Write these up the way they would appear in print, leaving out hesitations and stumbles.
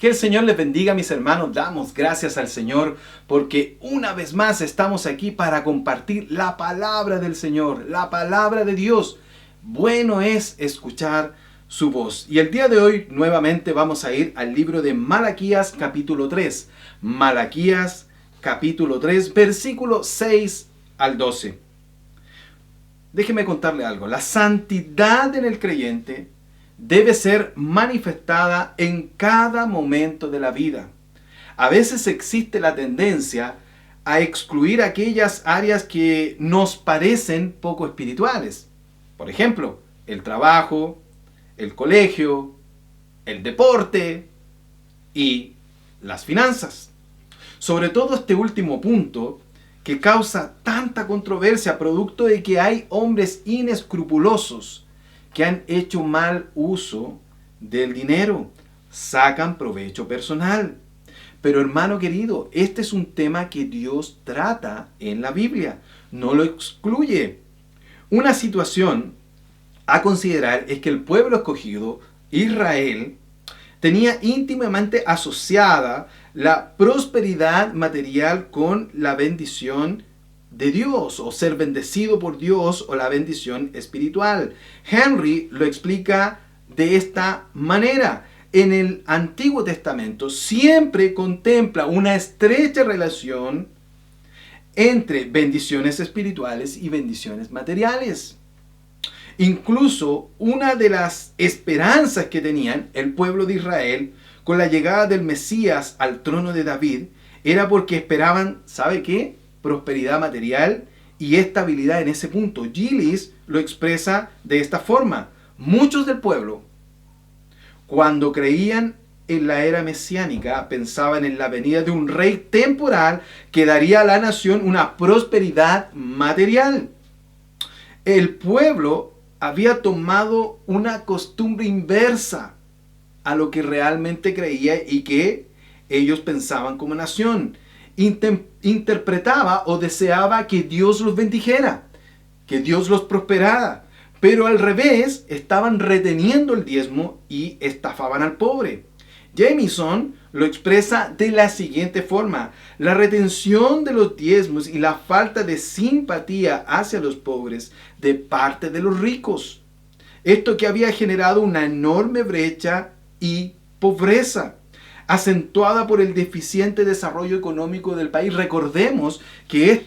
Que el Señor les bendiga, mis hermanos. Damos gracias al Señor porque una vez más estamos aquí para compartir la palabra del Señor, la palabra de Dios. Bueno es escuchar su voz. Y el día de hoy nuevamente vamos a ir al libro de Malaquías capítulo 3. Malaquías capítulo 3, versículo 6 al 12. Déjeme contarle algo. La santidad en el creyente debe ser manifestada en cada momento de la vida. A veces existe la tendencia a excluir aquellas áreas que nos parecen poco espirituales. Por ejemplo, el trabajo, el colegio, el deporte y las finanzas. Sobre todo este último punto que causa tanta controversia producto de que hay hombres inescrupulosos que han hecho mal uso del dinero, sacan provecho personal. Pero hermano querido, este es un tema que Dios trata en la Biblia, no lo excluye. Una situación a considerar es que el pueblo escogido, Israel, tenía íntimamente asociada la prosperidad material con la bendición de Dios, o ser bendecido por Dios, o la bendición espiritual. Henry lo explica de esta manera. En el Antiguo Testamento siempre contempla una estrecha relación entre bendiciones espirituales y bendiciones materiales. Incluso una de las esperanzas que tenían el pueblo de Israel con la llegada del Mesías al trono de David era porque esperaban, ¿sabe qué? Prosperidad material y estabilidad en ese punto. Gillis lo expresa de esta forma. Muchos del pueblo, cuando creían en la era mesiánica, pensaban en la venida de un rey temporal que daría a la nación una prosperidad material. El pueblo había tomado una costumbre inversa a lo que realmente creía y que ellos pensaban como nación. Interpretaba o deseaba que Dios los bendijera, que Dios los prosperara, pero al revés estaban reteniendo el diezmo y estafaban al pobre. Jamieson lo expresa de la siguiente forma: la retención de los diezmos y la falta de simpatía hacia los pobres de parte de los ricos. Esto que había generado una enorme brecha y pobreza, acentuada por el deficiente desarrollo económico del país. Recordemos que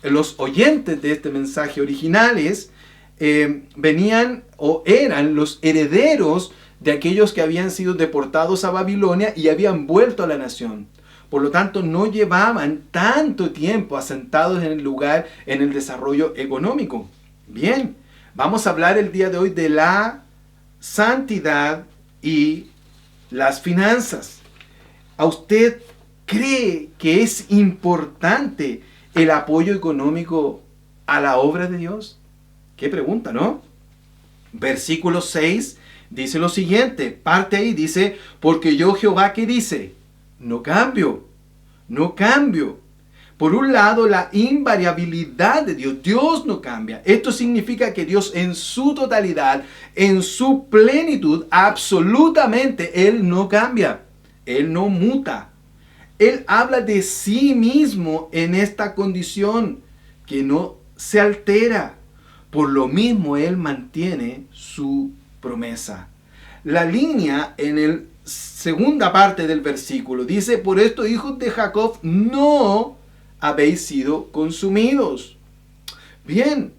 los oyentes de este mensaje originales venían o eran los herederos de aquellos que habían sido deportados a Babilonia y habían vuelto a la nación. Por lo tanto, no llevaban tanto tiempo asentados en el lugar, en el desarrollo económico. Bien, vamos a hablar el día de hoy de la santidad y las finanzas. ¿A usted cree que es importante el apoyo económico a la obra de Dios? Qué pregunta, ¿no? Versículo 6 dice lo siguiente, parte ahí, dice: porque yo Jehová, ¿qué dice? No cambio, no cambio. Por un lado, la invariabilidad de Dios. Dios no cambia. Esto significa que Dios en su totalidad, en su plenitud, absolutamente, Él no cambia. Él no muta. Él habla de sí mismo en esta condición que no se altera. Por lo mismo, Él mantiene su promesa. La línea en la segunda parte del versículo dice: por esto, hijos de Jacob, no habéis sido consumidos. Bien,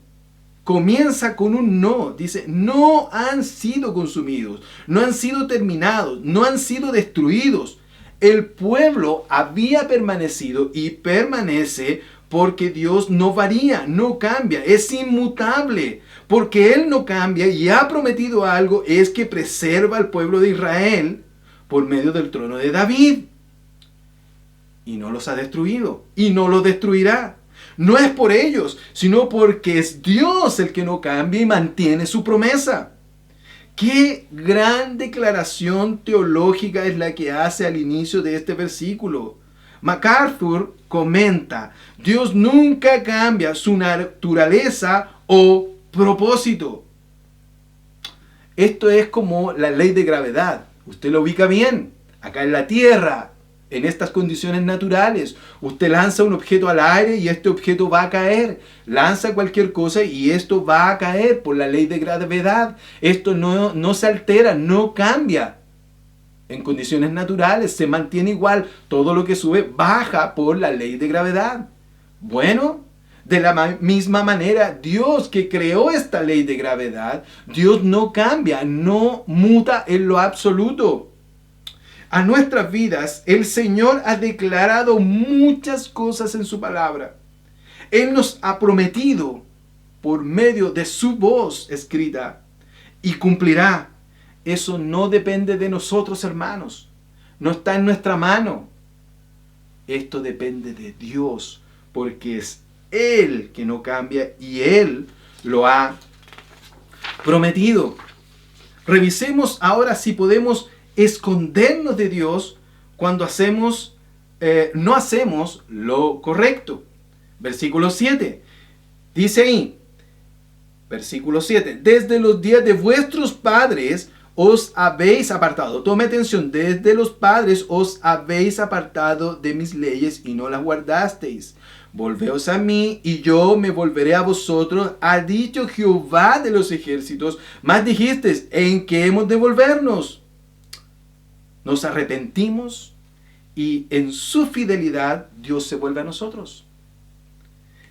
comienza con un no. Dice: no han sido consumidos, no han sido terminados, no han sido destruidos. El pueblo había permanecido y permanece porque Dios no varía, no cambia, es inmutable. Porque Él no cambia y ha prometido algo, es que preserva al pueblo de Israel por medio del trono de David. Y no los ha destruido y no los destruirá. No es por ellos, sino porque es Dios el que no cambia y mantiene su promesa. Qué gran declaración teológica es la que hace al inicio de este versículo. MacArthur comenta: Dios nunca cambia su naturaleza o propósito. Esto es como la ley de gravedad. Usted lo ubica bien. acá en la tierra, en estas condiciones naturales. Usted lanza un objeto al aire y este objeto va a caer. Lanza cualquier cosa y esto va a caer por la ley de gravedad. Esto no se altera, no cambia. En condiciones naturales se mantiene igual. Todo lo que sube baja por la ley de gravedad. Bueno, de la misma manera, Dios que creó esta ley de gravedad, Dios no cambia, no muta en lo absoluto. A nuestras vidas, el Señor ha declarado muchas cosas en su palabra. Él nos ha prometido por medio de su voz escrita y cumplirá. Eso no depende de nosotros, hermanos. No está en nuestra mano. Esto depende de Dios, porque es Él que no cambia y Él lo ha prometido. Revisemos ahora si podemos escondernos de Dios cuando no hacemos lo correcto. Versículo 7. Dice ahí, versículo 7. Desde los días de vuestros padres os habéis apartado. Tome atención, desde los padres os habéis apartado de mis leyes y no las guardasteis. Volveos a mí y yo me volveré a vosotros, ha dicho Jehová de los ejércitos. Mas dijisteis, ¿en qué hemos de volvernos? Nos arrepentimos y en su fidelidad Dios se vuelve a nosotros.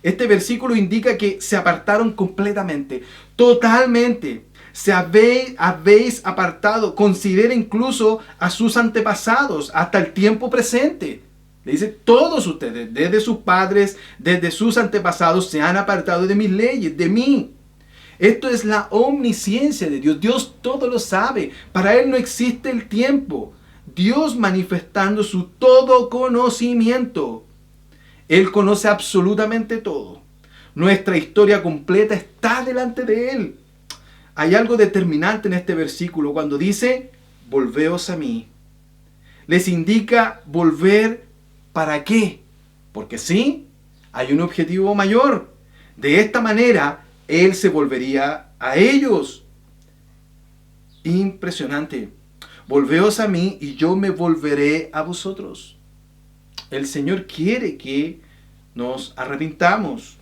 Este versículo indica que se apartaron completamente, totalmente. Se habéis apartado. Considera incluso a sus antepasados hasta el tiempo presente. Le dice, todos ustedes, desde sus padres, desde sus antepasados, se han apartado de mis leyes, de mí. Esto es la omnisciencia de Dios. Dios todo lo sabe. Para Él no existe el tiempo. Dios manifestando su todo conocimiento. Él conoce absolutamente todo. Nuestra historia completa está delante de Él. Hay algo determinante en este versículo cuando dice, volveos a mí. Les indica volver ¿para qué? Porque sí, hay un objetivo mayor. De esta manera, Él se volvería a ellos. Impresionante. Volveos a mí y yo me volveré a vosotros. El Señor quiere que nos arrepintamos.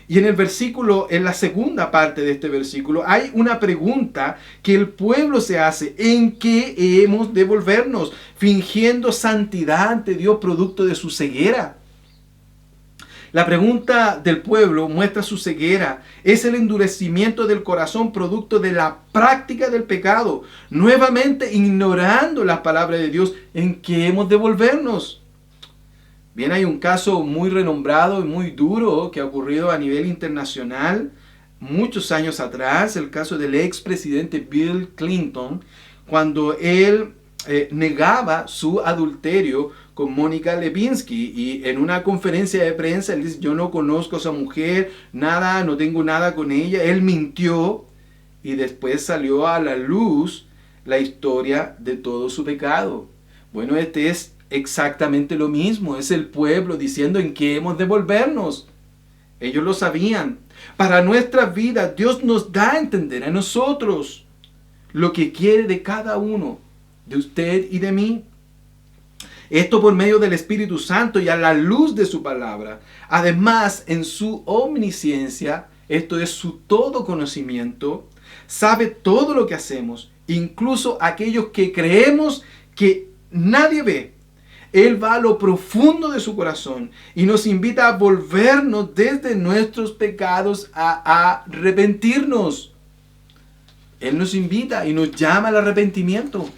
Y en el versículo, en la segunda parte de este versículo, hay una pregunta que el pueblo se hace. ¿En qué hemos de volvernos? Fingiendo santidad ante Dios producto de su ceguera. La pregunta del pueblo muestra su ceguera. Es el endurecimiento del corazón producto de la práctica del pecado. Nuevamente ignorando las palabras de Dios. ¿En qué hemos de volvernos? Bien, hay un caso muy renombrado y muy duro que ha ocurrido a nivel internacional muchos años atrás, el caso del expresidente Bill Clinton, cuando él negaba su adulterio con Mónica Lewinsky, y en una conferencia de prensa él dice, yo no conozco a esa mujer, nada, no tengo nada con ella. Él mintió y después salió a la luz la historia de todo su pecado. Bueno, este es exactamente lo mismo, es el pueblo diciendo en qué hemos de volvernos. Ellos lo sabían. Para nuestra vida, Dios nos da a entender a nosotros lo que quiere de cada uno, de usted y de mí. Esto por medio del Espíritu Santo y a la luz de su palabra. Además, en su omnisciencia, esto es su todo conocimiento, sabe todo lo que hacemos, incluso aquellos que creemos que nadie ve. Él va a lo profundo de su corazón y nos invita a volvernos desde nuestros pecados a arrepentirnos. Él nos invita y nos llama al arrepentimiento,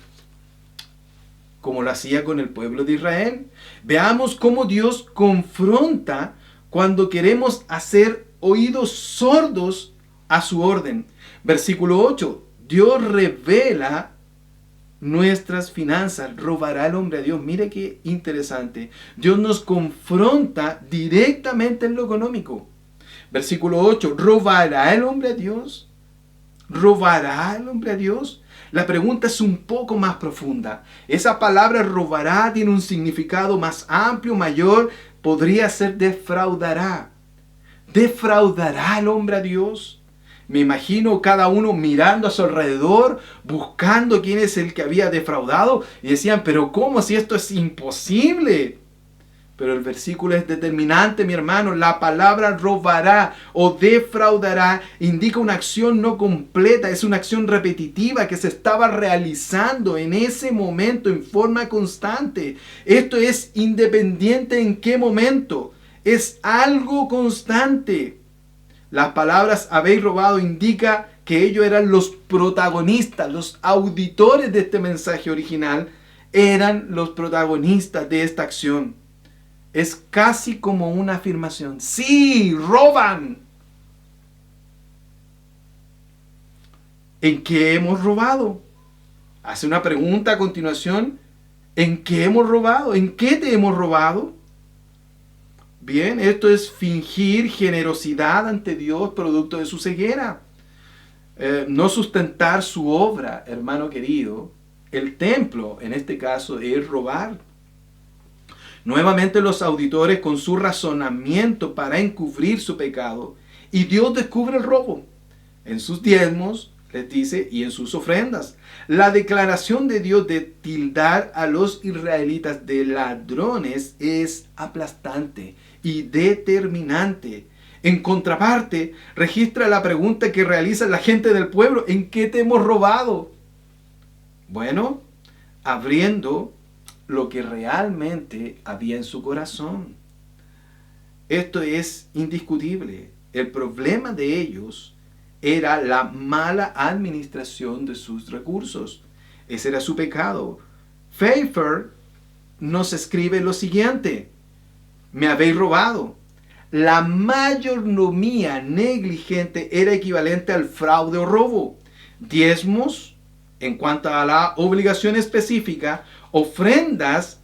como lo hacía con el pueblo de Israel. Veamos cómo Dios confronta cuando queremos hacer oídos sordos a su orden. Versículo 8. Dios revela nuestras finanzas. ¿Robará el hombre a Dios? Mire qué interesante. Dios nos confronta directamente en lo económico. Versículo 8. ¿Robará el hombre a Dios? ¿Robará el hombre a Dios? La pregunta es un poco más profunda. Esa palabra robará tiene un significado más amplio, mayor. Podría ser defraudará. ¿Defraudará el hombre a Dios? Me imagino cada uno mirando a su alrededor, buscando quién es el que había defraudado, y decían, pero ¿cómo si esto es imposible? Pero el versículo es determinante, mi hermano. La palabra robará o defraudará indica una acción no completa, es una acción repetitiva que se estaba realizando en ese momento en forma constante. Esto es independiente en qué momento, es algo constante. Las palabras habéis robado indica que ellos eran los protagonistas, los auditores de este mensaje original, eran los protagonistas de esta acción. Es casi como una afirmación. ¡Sí, roban! ¿En qué hemos robado? Hace una pregunta a continuación. ¿En qué hemos robado? ¿En qué te hemos robado? Bien, esto es fingir generosidad ante Dios producto de su ceguera. No sustentar su obra, hermano querido. El templo, en este caso, es robar. Nuevamente los auditores con su razonamiento para encubrir su pecado, y Dios descubre el robo en sus diezmos, les dice, y en sus ofrendas. La declaración de Dios de tildar a los israelitas de ladrones es aplastante y determinante. En contraparte, registra la pregunta que realiza la gente del pueblo: ¿en qué te hemos robado? Bueno, abriendo lo que realmente había en su corazón. Esto es indiscutible. El problema de ellos era la mala administración de sus recursos. Ese era su pecado. Pfeiffer nos escribe lo siguiente: me habéis robado. La mayordomía negligente era equivalente al fraude o robo. Diezmos, en cuanto a la obligación específica, ofrendas,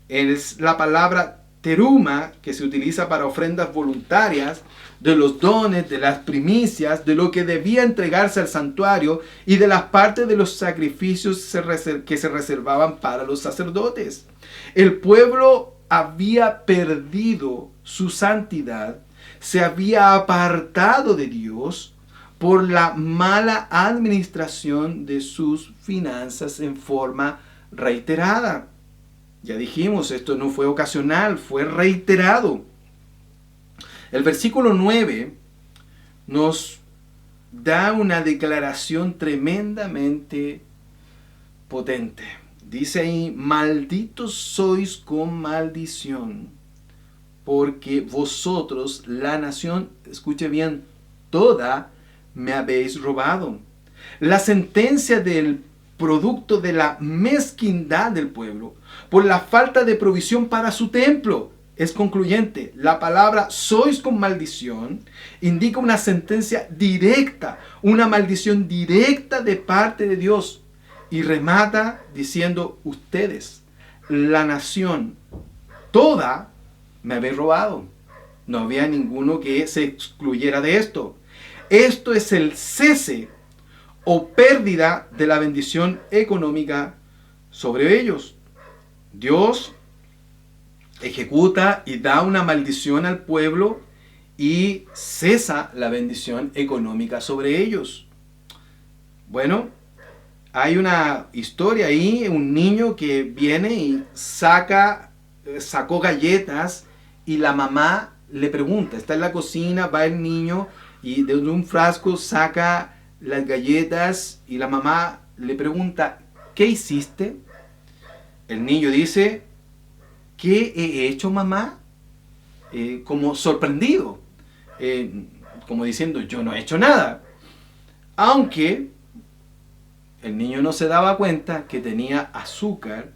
es la palabra teruma, que se utiliza para ofrendas voluntarias, de los dones, de las primicias, de lo que debía entregarse al santuario y de las partes de los sacrificios que se reservaban para los sacerdotes. El pueblo había perdido su santidad, se había apartado de Dios por la mala administración de sus finanzas en forma reiterada. Ya dijimos, esto no fue ocasional, fue reiterado. El versículo 9 nos da una declaración tremendamente potente. Dice ahí: malditos sois con maldición, porque vosotros, la nación, escuche bien, toda me habéis robado. La sentencia del producto de la mezquindad del pueblo por la falta de provisión para su templo es concluyente. La palabra sois con maldición indica una sentencia directa, una maldición directa de parte de Dios, y remata diciendo: ustedes, la nación, toda me habéis robado. No había ninguno que se excluyera de esto. Esto es el cese o pérdida de la bendición económica sobre ellos. Dios ejecuta y da una maldición al pueblo y cesa la bendición económica sobre ellos. Bueno, hay una historia ahí, un niño que viene y sacó galletas, y la mamá le pregunta, está en la cocina, va el niño y de un frasco saca las galletas y la mamá le pregunta: ¿qué hiciste? El niño dice: ¿qué he hecho, mamá? Como sorprendido, como diciendo: yo no he hecho nada. Aunque el niño no se daba cuenta que tenía azúcar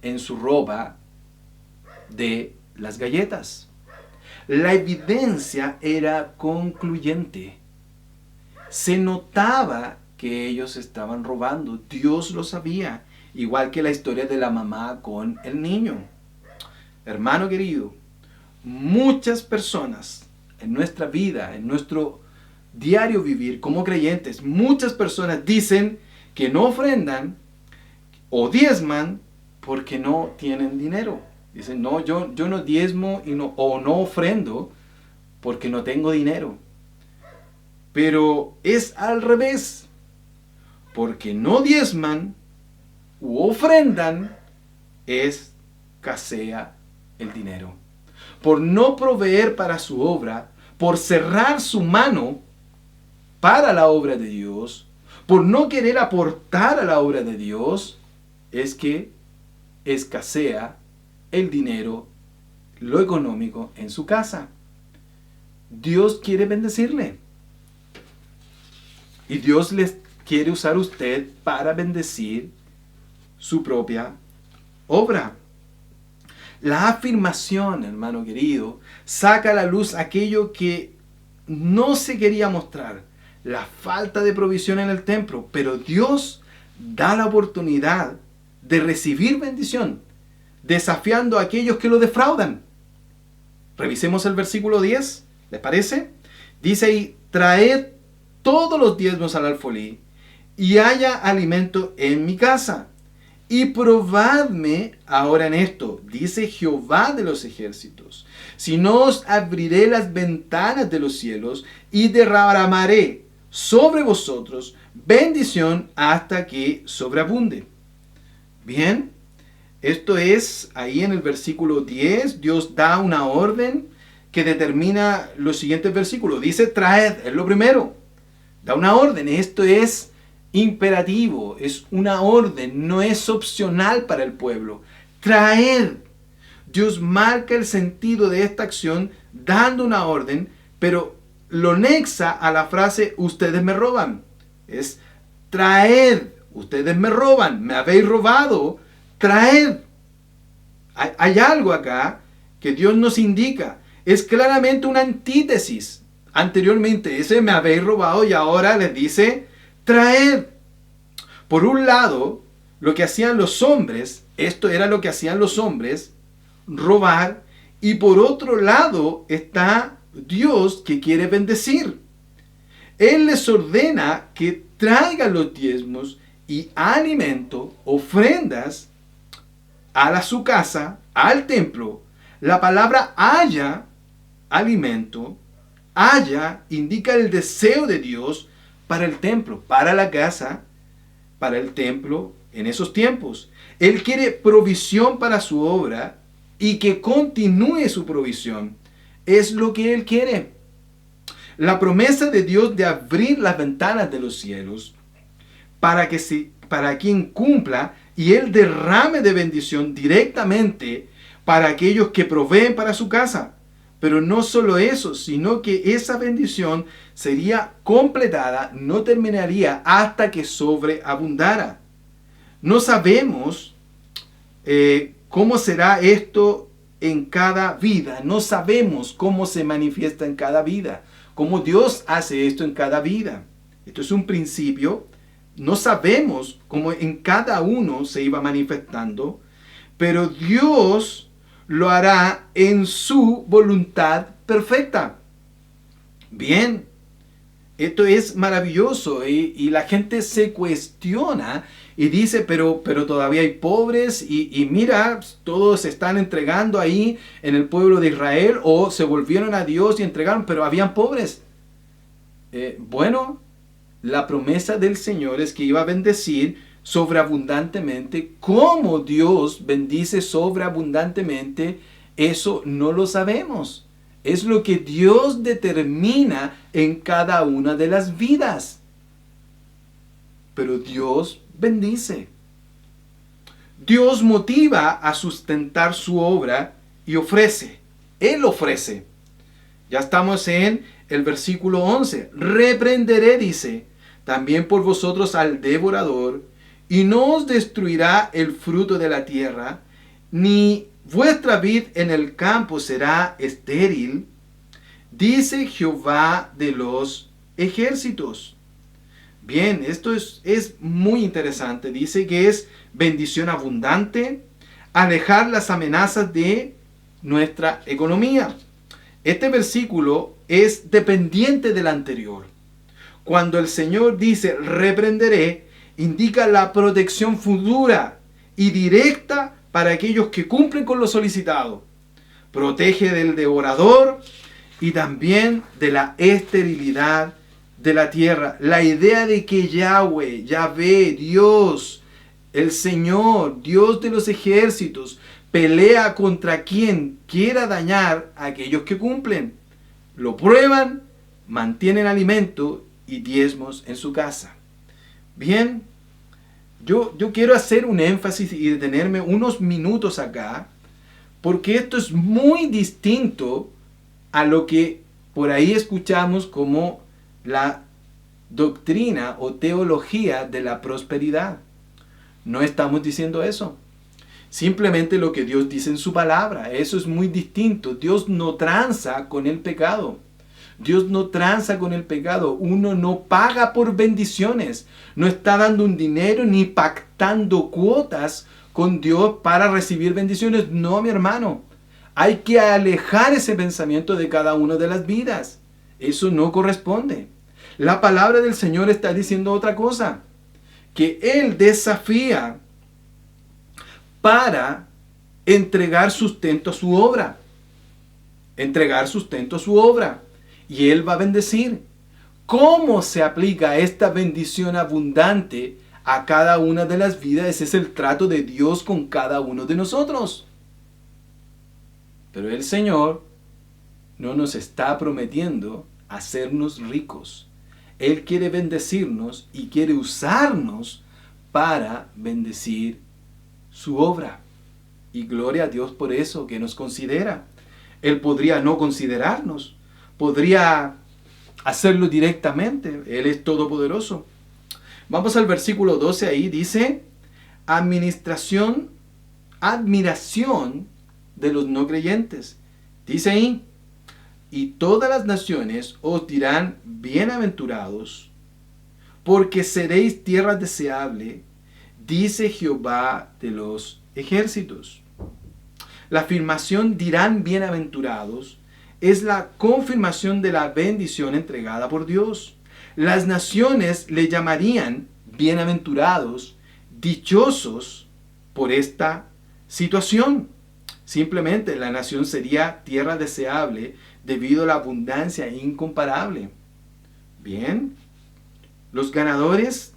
en su ropa de las galletas. La evidencia era concluyente. Se notaba que ellos estaban robando. Dios lo sabía, igual que la historia de la mamá con el niño. Hermano querido, muchas personas en nuestra vida, en nuestro diario vivir como creyentes, muchas personas dicen que no ofrendan o diezman porque no tienen dinero. Dicen: no, yo no diezmo o no ofrendo porque no tengo dinero. Pero es al revés. Porque no diezman u ofrendan, escasea el dinero. Por no proveer para su obra, por cerrar su mano para la obra de Dios, por no querer aportar a la obra de Dios, es que escasea el dinero, lo económico en su casa. Dios quiere bendecirle. Y Dios les quiere usar a usted para bendecir su propia obra. La afirmación, hermano querido, saca a la luz aquello que no se quería mostrar, la falta de provisión en el templo, pero Dios da la oportunidad de recibir bendición, desafiando a aquellos que lo defraudan. Revisemos el versículo 10, ¿les parece? Dice ahí, traed todos los diezmos al alfolí, y haya alimento en mi casa. Y probadme ahora en esto, dice Jehová de los ejércitos, si no os abriré las ventanas de los cielos y derramaré sobre vosotros bendición hasta que sobreabunde. Bien, esto es ahí en el versículo 10, Dios da una orden que determina los siguientes versículos. Dice traed, es lo primero, da una orden, esto es imperativo, es una orden, no es opcional para el pueblo. Traed. Dios marca el sentido de esta acción dando una orden, pero lo nexa a la frase ustedes me roban. Es traed, ustedes me roban, me habéis robado, traed. Hay algo acá que Dios nos indica. Es claramente una antítesis. Anteriormente dice me habéis robado y ahora les dice traed. Por un lado, lo que hacían los hombres, esto era lo que hacían los hombres, robar, y por otro lado está Dios que quiere bendecir. Él les ordena que traigan los diezmos y alimento, ofrendas, a su casa, al templo. La palabra haya, alimento, haya, indica el deseo de Dios para el templo, para la casa, para el templo en esos tiempos. Él quiere provisión para su obra y que continúe su provisión. Es lo que Él quiere. La promesa de Dios de abrir las ventanas de los cielos para quien cumpla y Él derrame de bendición directamente para aquellos que proveen para su casa. Pero no solo eso, sino que esa bendición sería completada, no terminaría hasta que sobreabundara. No sabemos cómo será esto en cada vida. No sabemos cómo se manifiesta en cada vida. Cómo Dios hace esto en cada vida. Esto es un principio. No sabemos cómo en cada uno se iba manifestando. Pero Dios lo hará en su voluntad perfecta. Bien, esto es maravilloso y la gente se cuestiona y dice, pero todavía hay pobres y mira, todos se están entregando ahí en el pueblo de Israel o se volvieron a Dios y entregaron, pero habían pobres. Bueno, la promesa del Señor es que iba a bendecir sobreabundantemente. ¿Cómo Dios bendice sobreabundantemente? Eso no lo sabemos. Es lo que Dios determina en cada una de las vidas. Pero Dios bendice. Dios motiva a sustentar su obra y ofrece. Él ofrece. Ya estamos en el versículo 11. Reprenderé, dice, también por vosotros al devorador, y no os destruirá el fruto de la tierra, ni vuestra vid en el campo será estéril, dice Jehová de los ejércitos. Bien, esto es muy interesante. Dice que es bendición abundante, alejar las amenazas de nuestra economía. Este versículo es dependiente del anterior. Cuando el Señor dice reprenderé, indica la protección futura y directa para aquellos que cumplen con lo solicitado. Protege del devorador y también de la esterilidad de la tierra. La idea de que Yahweh, Yahvé, Dios, el Señor, Dios de los ejércitos, pelea contra quien quiera dañar a aquellos que cumplen. Lo prueban, mantienen alimento y diezmos en su casa. Bien, yo quiero hacer un énfasis y detenerme unos minutos acá, porque esto es muy distinto a lo que por ahí escuchamos como la doctrina o teología de la prosperidad. No estamos diciendo eso. Simplemente lo que Dios dice en su palabra. Eso es muy distinto. Dios no tranza con el pecado. Dios no tranza con el pecado. Uno no paga por bendiciones. No está dando un dinero ni pactando cuotas con Dios para recibir bendiciones. No, mi hermano. Hay que alejar ese pensamiento de cada una de las vidas. Eso no corresponde. La palabra del Señor está diciendo otra cosa. Que Él desafía para entregar sustento a su obra. Entregar sustento a su obra. Y Él va a bendecir. ¿Cómo se aplica esta bendición abundante a cada una de las vidas? Ese es el trato de Dios con cada uno de nosotros. Pero el Señor no nos está prometiendo hacernos ricos. Él quiere bendecirnos y quiere usarnos para bendecir su obra. Y gloria a Dios por eso, que nos considera. Él podría no considerarnos. Podría hacerlo directamente. Él es todopoderoso. Vamos al versículo 12, ahí dice, admiración de los no creyentes. Dice ahí, y todas las naciones os dirán bienaventurados, porque seréis tierra deseable, dice Jehová de los ejércitos. La afirmación dirán bienaventurados es la confirmación de la bendición entregada por Dios. Las naciones le llamarían bienaventurados, dichosos por esta situación. Simplemente la nación sería tierra deseable debido a la abundancia incomparable. Bien, los ganadores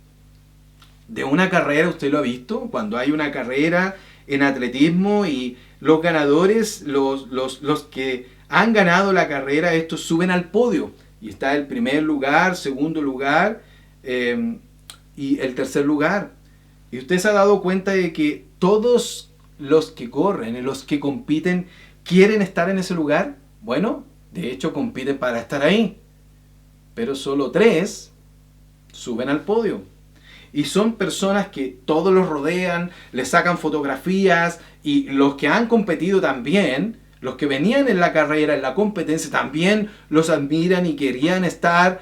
de una carrera, usted lo ha visto, cuando hay una carrera en atletismo y los ganadores, los que han ganado la carrera, estos suben al podio. Y está el primer lugar, segundo lugar y el tercer lugar. Y usted se ha dado cuenta de que todos los que corren, los que compiten, quieren estar en ese lugar. Bueno, de hecho compiten para estar ahí. Pero solo 3 suben al podio. Y son personas que todos los rodean, les sacan fotografías, y los que han competido también, los que venían en la carrera, en la competencia, también los admiran y querrían estar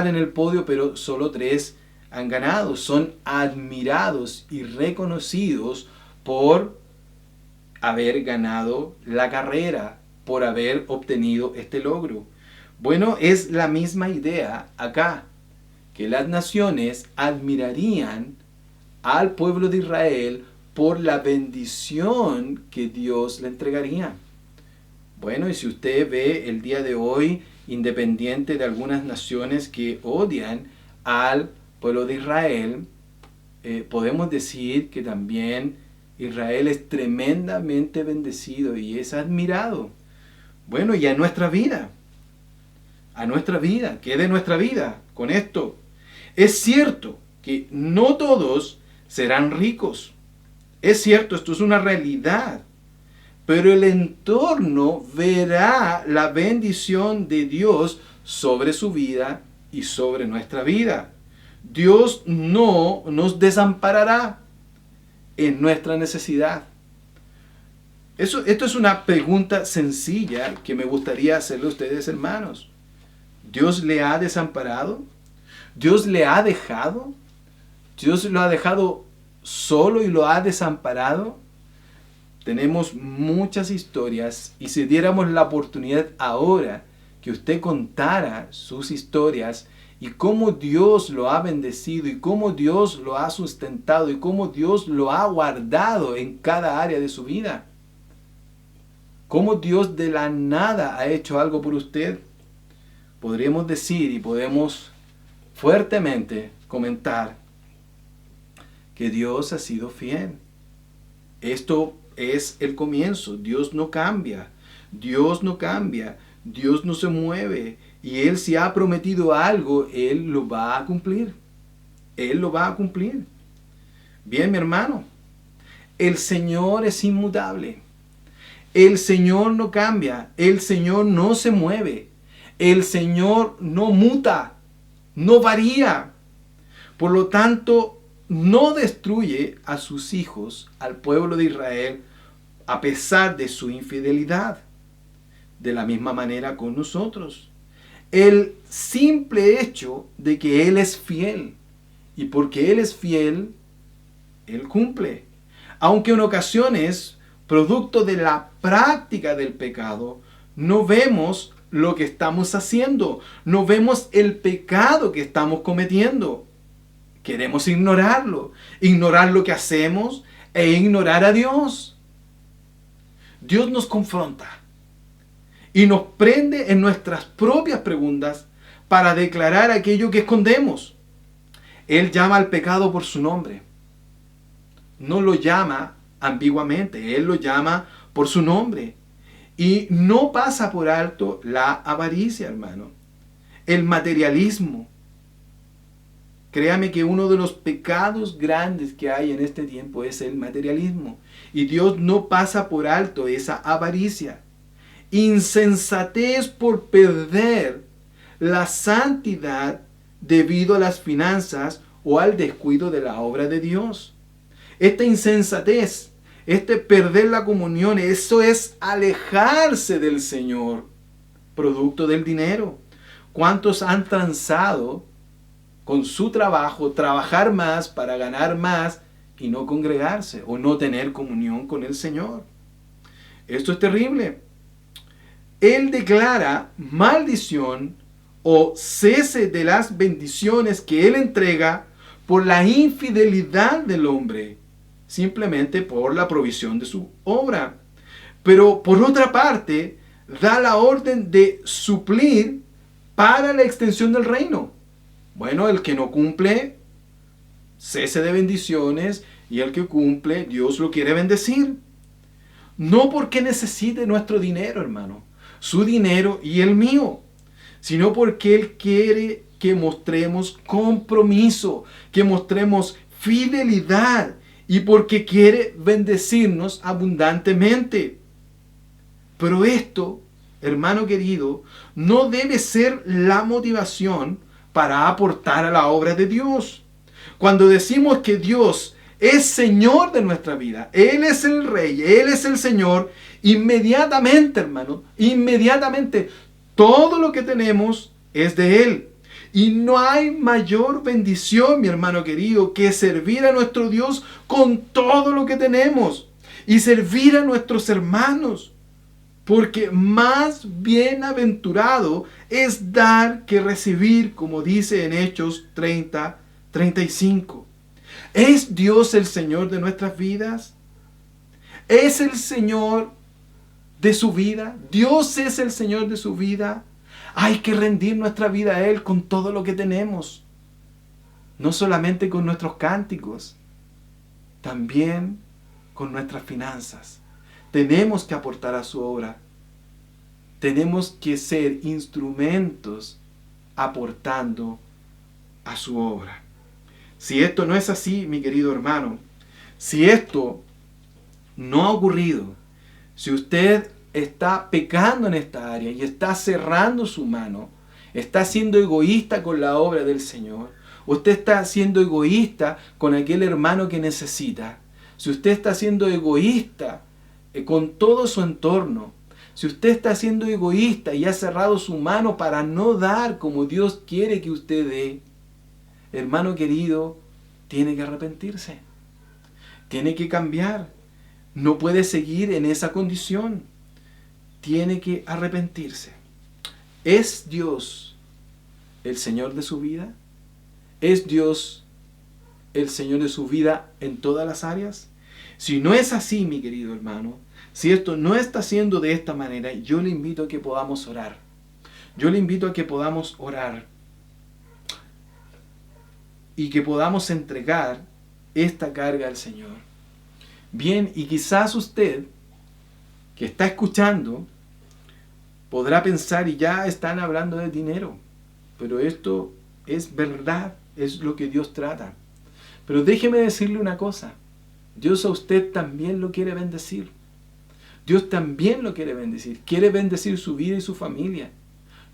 en el podio, pero solo 3 han ganado. Son admirados y reconocidos por haber ganado la carrera, por haber obtenido este logro. Bueno, es la misma idea acá, que las naciones admirarían al pueblo de Israel por la bendición que Dios le entregaría. Bueno, y si usted ve el día de hoy, independiente de algunas naciones que odian al pueblo de Israel, podemos decir que también Israel es tremendamente bendecido y es admirado. Bueno, y a nuestra vida, ¿qué de nuestra vida con esto? Es cierto que no todos serán ricos. Es cierto, esto es una realidad. Pero el entorno verá la bendición de Dios sobre su vida y sobre nuestra vida. Dios no nos desamparará en nuestra necesidad. Esto es una pregunta sencilla que me gustaría hacerle a ustedes, hermanos. ¿Dios le ha desamparado? ¿Dios le ha dejado? ¿Dios lo ha dejado solo y lo ha desamparado? Tenemos muchas historias, y si diéramos la oportunidad ahora que usted contara sus historias y cómo Dios lo ha bendecido y cómo Dios lo ha sustentado y cómo Dios lo ha guardado en cada área de su vida. Cómo Dios de la nada ha hecho algo por usted. podremos decir y podemos fuertemente comentar que Dios ha sido fiel. Esto es el comienzo. Dios no cambia. Dios no cambia. Dios no se mueve. Y Él, si ha prometido algo, Él lo va a cumplir. Él lo va a cumplir. Bien, mi hermano. El Señor es inmutable. El Señor no cambia. El Señor no se mueve. El Señor no muta. No varía. Por lo tanto, no destruye a sus hijos, al pueblo de Israel, a pesar de su infidelidad. De la misma manera con nosotros. El simple hecho de que Él es fiel, y porque Él es fiel, Él cumple. Aunque en ocasiones, producto de la práctica del pecado, no vemos lo que estamos haciendo, no vemos el pecado que estamos cometiendo. Queremos ignorarlo, ignorar lo que hacemos e ignorar a Dios. Dios nos confronta y nos prende en nuestras propias preguntas para declarar aquello que escondemos. Él llama al pecado por su nombre. No lo llama ambiguamente, Él lo llama por su nombre. Y no pasa por alto la avaricia, hermano. El materialismo. Créame que uno de los pecados grandes que hay en este tiempo es el materialismo. Y Dios no pasa por alto esa avaricia. Insensatez por perder la santidad debido a las finanzas o al descuido de la obra de Dios. Esta insensatez, este perder la comunión, eso es alejarse del Señor, producto del dinero. ¿Cuántos han transado con su trabajo, trabajar más para ganar más y no congregarse o no tener comunión con el Señor? Esto es terrible. Él declara maldición o cese de las bendiciones que Él entrega por la infidelidad del hombre, simplemente por la provisión de su obra. Pero por otra parte, da la orden de suplir para la extensión del reino. Bueno, el que no cumple, cese de bendiciones, y el que cumple, Dios lo quiere bendecir. No porque necesite nuestro dinero, hermano, su dinero y el mío, sino porque Él quiere que mostremos compromiso, que mostremos fidelidad, y porque quiere bendecirnos abundantemente. Pero esto, hermano querido, no debe ser la motivación para aportar a la obra de Dios. Cuando decimos que Dios es Señor de nuestra vida, Él es el Rey, Él es el Señor, inmediatamente, hermano, inmediatamente todo lo que tenemos es de Él. Y no hay mayor bendición, mi hermano querido, que servir a nuestro Dios con todo lo que tenemos y servir a nuestros hermanos. Porque más bienaventurado es dar que recibir, como dice en Hechos 30:35. ¿Es Dios el Señor de nuestras vidas? ¿Es el Señor de su vida? ¿Dios es el Señor de su vida? Hay que rendir nuestra vida a Él con todo lo que tenemos. No solamente con nuestros cánticos, también con nuestras finanzas. Tenemos que aportar a su obra. Tenemos que ser instrumentos aportando a su obra. Si esto no es así, mi querido hermano, si esto no ha ocurrido, si usted está pecando en esta área y está cerrando su mano, está siendo egoísta con la obra del Señor, usted está siendo egoísta con aquel hermano que necesita, si usted está siendo egoísta con todo su entorno, si usted está siendo egoísta y ha cerrado su mano para no dar como Dios quiere que usted dé, hermano querido, tiene que arrepentirse, tiene que cambiar, no puede seguir en esa condición. Tiene que arrepentirse. ¿Es Dios el Señor de su vida? ¿Es Dios el Señor de su vida en todas las áreas? Si no es así, mi querido hermano, si esto no está siendo de esta manera, yo le invito a que podamos orar. Yo le invito a que podamos orar y que podamos entregar esta carga al Señor. Bien, y quizás usted que está escuchando podrá pensar, y ya están hablando de dinero, pero esto es verdad, es lo que Dios trata. Pero déjeme decirle una cosa, Dios a usted también lo quiere bendecir. Dios también lo quiere bendecir su vida y su familia.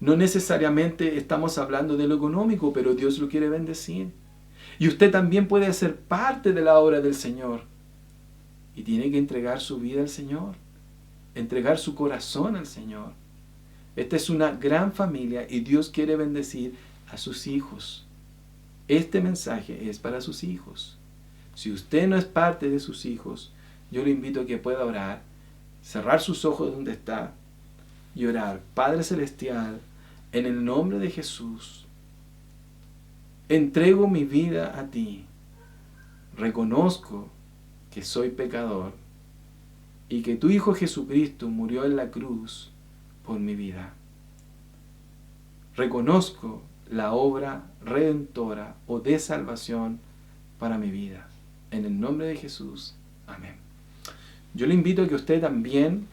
No necesariamente estamos hablando de lo económico, pero Dios lo quiere bendecir. Y usted también puede ser parte de la obra del Señor. Y tiene que entregar su vida al Señor, entregar su corazón al Señor. Esta es una gran familia y Dios quiere bendecir a sus hijos. Este mensaje es para sus hijos. Si usted no es parte de sus hijos, yo le invito a que pueda orar, cerrar sus ojos donde está y orar. Padre Celestial, en el nombre de Jesús, entrego mi vida a ti. Reconozco que soy pecador y que tu Hijo Jesucristo murió en la cruz por mi vida. Reconozco la obra redentora o de salvación para mi vida. En el nombre de Jesús. Amén. Yo le invito a que usted también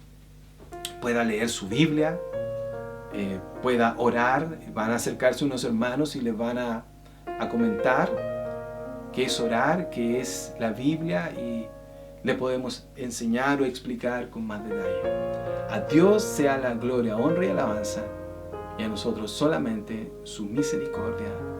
pueda leer su Biblia, pueda orar. Van a acercarse unos hermanos y les van a comentar qué es orar, qué es la Biblia, y le podemos enseñar o explicar con más detalle. A Dios sea la gloria, honra y alabanza, y a nosotros solamente su misericordia.